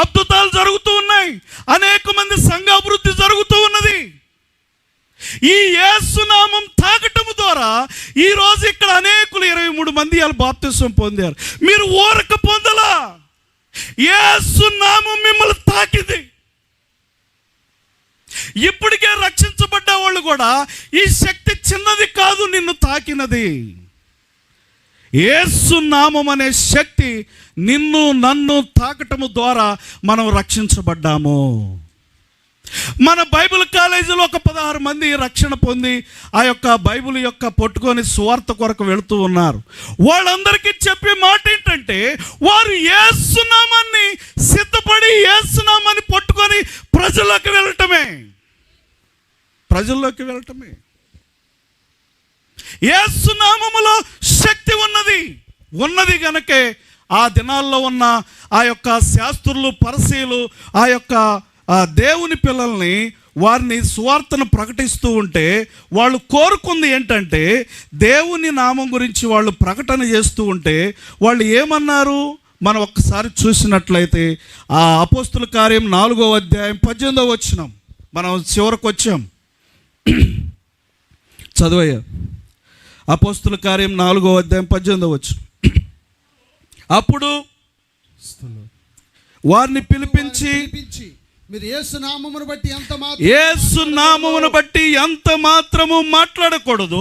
అద్భుతాలు జరుగుతూ ఉన్నాయి, అనేక మంది సంఘ అభివృద్ధి జరుగుతూ ఉన్నది. ఈ యేసు నామం తాకటం ద్వారా ఈరోజు ఇక్కడ అనేకులు 23 మంది వాళ్ళు బాప్తిసం పొందారు. మీరు ఊరక పొందలా, యేసు నామం మిమ్మల్ని తాకింది. ఇప్పటికే రక్షించబడ్డ వాళ్ళు కూడా ఈ శక్తి చిన్నది కాదు, నిన్ను తాకినది. యేసు నామం అనే శక్తి నిన్ను నన్ను తాకటము ద్వారా మనం రక్షించబడ్డాము. మన బైబిల్ కాలేజీలో ఒక 16 మంది రక్షణ పొంది ఆ యొక్క బైబిల్ యొక్క పట్టుకొని సువార్త కొరకు వెళుతూ ఉన్నారు. వాళ్ళందరికీ చెప్పే మాట ఏంటంటే, వారు యేసు నామాన్ని సిద్ధపడి యేసు నామాన్ని పట్టుకొని ప్రజల్లోకి వెళ్ళటమే. యేసు నామములో శక్తి ఉన్నది గనకే ఆ దినాల్లో ఉన్న ఆ యొక్క శాస్త్రులు, పరిసయ్యులు ఆ యొక్క దేవుని పిల్లల్ని వారిని సువార్తను ప్రకటిస్తూ ఉంటే వాళ్ళు కోరుకుంది ఏంటంటే, దేవుని నామం గురించి వాళ్ళు ప్రకటన చేస్తూ ఉంటే వాళ్ళు ఏమన్నారు? మనం ఒక్కసారి చూసినట్లయితే ఆ అపోస్తుల కార్యం 4వ అధ్యాయం 18వ వచనం మనం చివరకు వచ్చాం. చదువయ్యా. అపోస్తుల కార్యం 4వ అధ్యాయం 18వ వచనం. అప్పుడు వారిని పిలిపించి మీరు యేసు నామమును బట్టి ఎంత మాత్రము మాట్లాడకూడదు,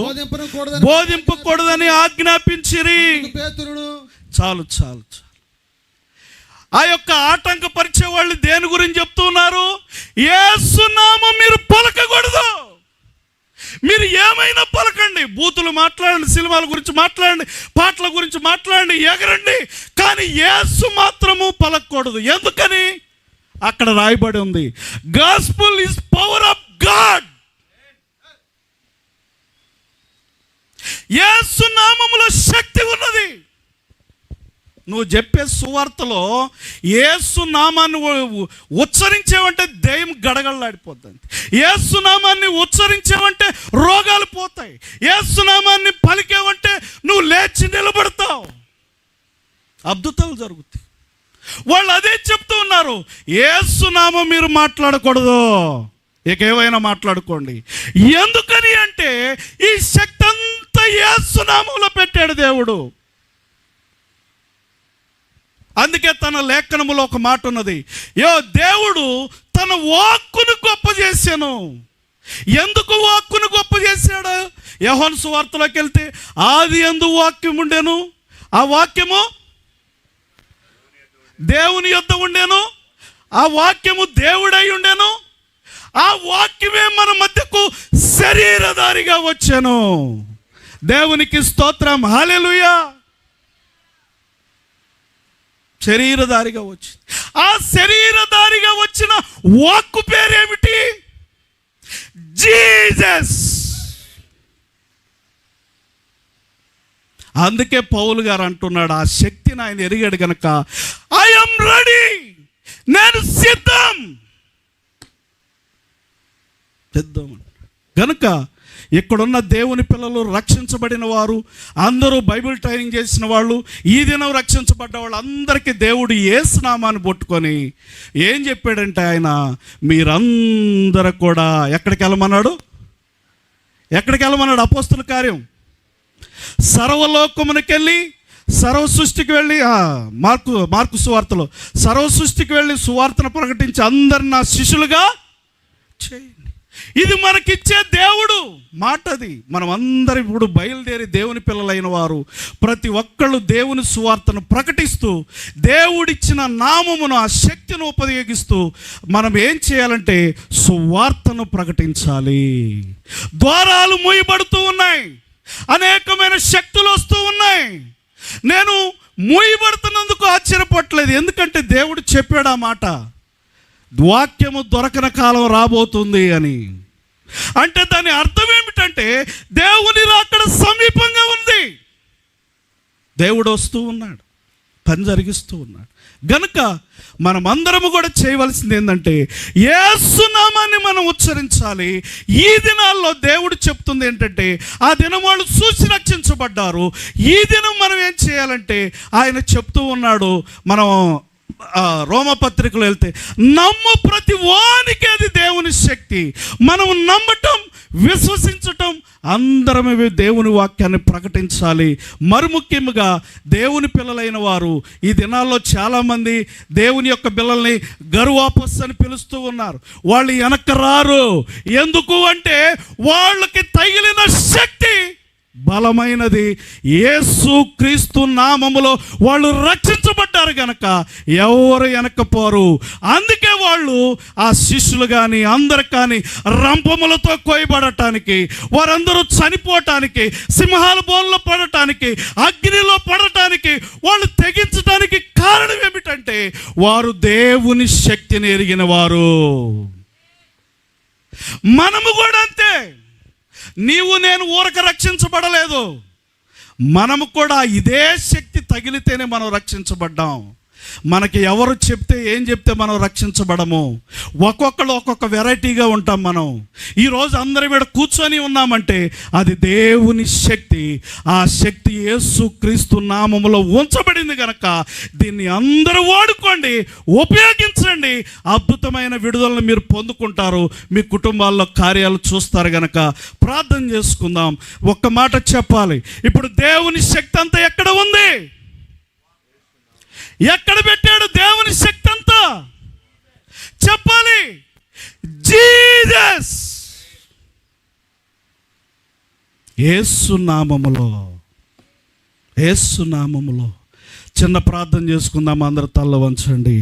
బోధింపకూడదని ఆజ్ఞాపించిరి. చాలు. ఆ యొక్క ఆటంకపరిచే వాళ్ళు దేని గురించి చెప్తున్నారు? యేసు నామం మీరు పలకకూడదు. మీరు ఏమైనా పలకండి, బూతులు మాట్లాడండి, సినిమాల గురించి మాట్లాడండి, పాటల గురించి మాట్లాడండి, ఎగరండి, కానీ యేసు మాత్రము పలకకూడదు. ఎందుకని? అక్కడ రాయబడి ఉంది, gospel is power of God. Yesu నామములో శక్తి ఉన్నది. నువ్వు చెప్పే సువార్తలో యేసు నామాన్ని ఉచ్చరించేవంటే దెయ్యం గడగడలాడిపోతుంది. యేసు నామాన్ని ఉచ్చరించేవంటే రోగాలు పోతాయి. యేసు నామాన్ని పలికేవంటే నువ్వు లేచి నిలబడతావు, అద్భుతాలు జరుగుతాయి. వాళ్ళు అదే చెప్తూ ఉన్నారు, యేసు నామం మీరు మాట్లాడకూడదు, ఇక ఏవైనా మాట్లాడుకోండి. ఎందుకని అంటే ఈ శక్తి అంతా యేసు నామంలో పెట్టాడు దేవుడు. అందుకే తన లేఖనములో ఒక మాట ఉన్నది, దేవుడు తన వాక్కును గొప్ప చేశాను. ఎందుకు వాక్కును గొప్ప చేశాడు? యోహాను సువార్తలోకి వెళ్తే ఆది యందు వాక్యం ఉండెను, ఆ వాక్యము దేవుని యొద్ద ఉండెను, ఆ వాక్యము దేవుడై ఉండెను, ఆ వాక్యమే మన మధ్యకు శరీరధారిగా వచ్చాను. దేవునికి స్తోత్రం, హల్లెలూయా. శరీరధారిగా వచ్చింది. ఆ శరీరధారిగా వచ్చిన వాక్కు పేరేమిటి? జీసస్. అందుకే పౌలు గారు అంటున్నాడు, ఆ శక్తిని ఆయన ఎరిగాడు గనక, ఐ యామ్ రెడీ, నేను సిద్ధం గనుక ఇక్కడున్న దేవుని పిల్లలు, రక్షించబడిన వారు అందరూ, బైబిల్ ట్రైనింగ్ చేసిన వాళ్ళు, ఈ దినం రక్షించబడ్డ వాళ్ళు అందరికీ దేవుడు యేసు నామాన్ని పట్టుకొని ఏం చెప్పాడంటే, ఆయన మీరందరూ కూడా ఎక్కడికి వెళ్ళమన్నాడు? అపోస్తుల కార్యం సర్వలోకమునకెళ్ళి, సర్వ సృష్టికి వెళ్ళి, మార్కు సువార్తలో సర్వ సృష్టికి వెళ్ళి సువార్తను ప్రకటించి అందరిని నా శిష్యులుగా చేయండి. ఇది మనకిచ్చే దేవుడు మాట. అది మనం అందరం ఇప్పుడు బయలుదేరి దేవుని పిల్లలైన వారు ప్రతి ఒక్కళ్ళు దేవుని సువార్తను ప్రకటిస్తూ దేవుడిచ్చిన నామమును, ఆ శక్తిని ఉపయోగిస్తూ మనం ఏం చేయాలంటే సువార్తను ప్రకటించాలి. ద్వారాలు మూయబడుతూ ఉన్నాయి, అనేకమైన శక్తులు వస్తూ ఉన్నాయి. నేను మూయబడుతున్నందుకు ఆశ్చర్యపడలేదు, ఎందుకంటే దేవుడు చెప్పాడు ఆ మాట, వాక్యము దొరకని కాలం రాబోతుంది అని. అంటే దాని అర్థం ఏమిటంటే దేవుని రాకడ సమీపంగా ఉంది. దేవుడు వస్తూ ఉన్నాడు, పని జరిగిస్తూ ఉన్నాడు. గనుక మనమందరము కూడా చేయవలసింది ఏంటంటే యేసు నామాన్ని మనం ఉచ్చరించాలి. ఈ దినాల్లో దేవుడు చెప్తుంది ఏంటంటే, ఆ దినం వాళ్ళు చూసి రక్షించబడ్డారు. ఈ దినం మనం ఏం చేయాలంటే ఆయన చెప్తూ ఉన్నాడు, మనం రోమపత్రికలో వెళ్తే నమ్ము ప్రతి వానికి అది దేవుని శక్తి. మనం నమ్మటం, విశ్వసించటం, అందరమే దేవుని వాక్యాన్ని ప్రకటించాలి. మరి ముఖ్యంగా దేవుని పిల్లలైన వారు ఈ దినాల్లో చాలామంది దేవుని యొక్క పిల్లల్ని గరువాపస్ అని పిలుస్తూ ఉన్నారు. వాళ్ళు వెనక్కి రారు. ఎందుకు అంటే వాళ్ళకి తగిలిన శక్తి బలమైనది. యేసు క్రీస్తు నామములో వాళ్ళు రక్షించబడ్డారు గనక ఎవరు వెనక్కిపోరు. అందుకే వాళ్ళు ఆ శిష్యులు కానీ అందరు కానీ రంపములతో కోయబడటానికి, వారందరూ చనిపోవటానికి, సింహాల బోన్లో పడటానికి, అగ్నిలో పడటానికి, వాళ్ళు తెగించడానికి కారణం ఏమిటంటే వారు దేవుని శక్తిని ఎరిగిన వారు. మనము కూడా అంతే. నీవు నేను ఊరక రక్షించబడలేదు. మనము కూడా ఇదే శక్తి తగిలితేనే మనం రక్షించబడ్డాం. మనకి ఎవరు చెప్తే ఏం చెప్తే మనం రక్షించబడము. ఒక్కొక్కరు ఒక్కొక్క వెరైటీగా ఉంటాం. మనం ఈరోజు అందరి మీద కూర్చొని ఉన్నామంటే అది దేవుని శక్తి. ఆ శక్తి యేసు క్రీస్తు నామములో ఉంచబడింది కనుక దీన్ని అందరూ వాడుకోండి, ఉపయోగించండి. అద్భుతమైన విడుదలను మీరు పొందుకుంటారు. మీ కుటుంబాల్లో కార్యాలు చూస్తారు కనుక ప్రార్థన చేసుకుందాం. ఒక్క మాట చెప్పాలి. ఇప్పుడు దేవుని శక్తి అంతా ఎక్కడ ఉంది? ఎక్కడ పెట్టాడు దేవుని శక్తి అంతా? చెప్పాలి. జీసస్. యేసు నామములో, యేసు నామములో. చిన్న ప్రార్థన చేసుకుందాం. అందరూ తల్ల వంచండి.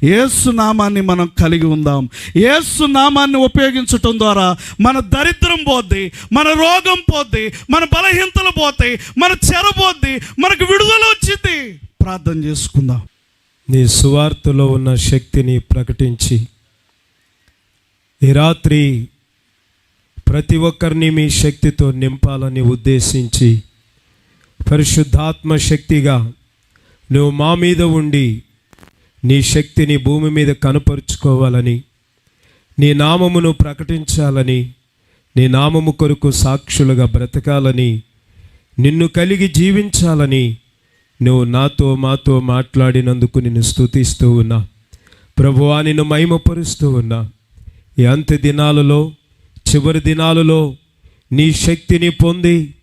యేసు నామాన్ని మనం కలిగి ఉందాం. యేసు నామాన్ని ఉపయోగించటం ద్వారా మన దరిద్రం పోద్ది, మన రోగం పోద్ది, మన బలహీనతలు పోతాయి, మన చెర పోద్ది, మనకు విడుదల వచ్చింది. ప్రార్థన చేసుకుందాం. నీ సువార్తలో ఉన్న శక్తిని ప్రకటించి ఈ రాత్రి ప్రతి ఒక్కరిని మీ శక్తితో నింపాలని ఉద్దేశించి పరిశుద్ధాత్మ శక్తిగా నువ్వు మా మీద ఉండి నీ శక్తిని భూమి మీద కనపరుచుకోవాలని, నీ నామమును ప్రకటించాలని, నీ నామము కొరకు సాక్షులుగా బ్రతకాలని, నిన్ను కలిగి జీవించాలని నువ్వు నాతో మాతో మాట్లాడినందుకు నిన్ను స్తుతిస్తూ ఉన్నా. ప్రభువా, నిన్ను మహిమపరుస్తూ ఉన్నా. ఈ అంత్య దినాలలో, చివరి దినాలలో నీ శక్తిని పొంది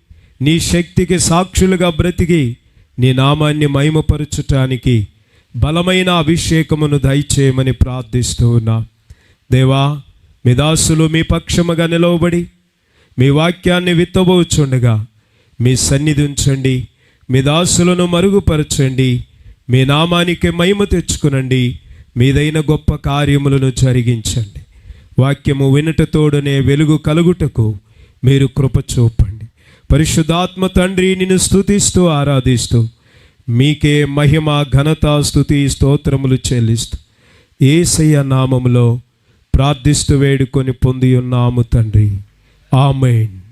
నీ శక్తికి సాక్షులుగా బ్రతికి నీ నామాన్ని మహిమపరచటానికి బలమైన అభిషేకమును దయచేయమని ప్రార్థిస్తూ ఉన్నా. దేవా, మీ దాసులు మీ పక్షముగా నిలవబడి మీ వాక్యాన్ని విత్తబోచుండగా మీ సన్నిధి ఉంచండి. మీ దాసులను మరుగుపరచండి. మీ నామానికి మహిమ తెచ్చుకునండి. మీదైన గొప్ప కార్యములను జరిగించండి. వాక్యము వినుటతోడనే వెలుగు కలుగుటకు మీరు కృప చూపండి. పరిశుద్ధాత్మ తండ్రి, నిన్ను స్తుతిస్తూ ఆరాధిస్తూ మీకే మహిమ, ఘనత, స్తుతి, స్తోత్రములు చెల్లిస్తూ యేసయ్య నామములో ప్రార్థిస్తూ వేడుకొని పొంది ఉన్నాము తండ్రి. ఆమేన్.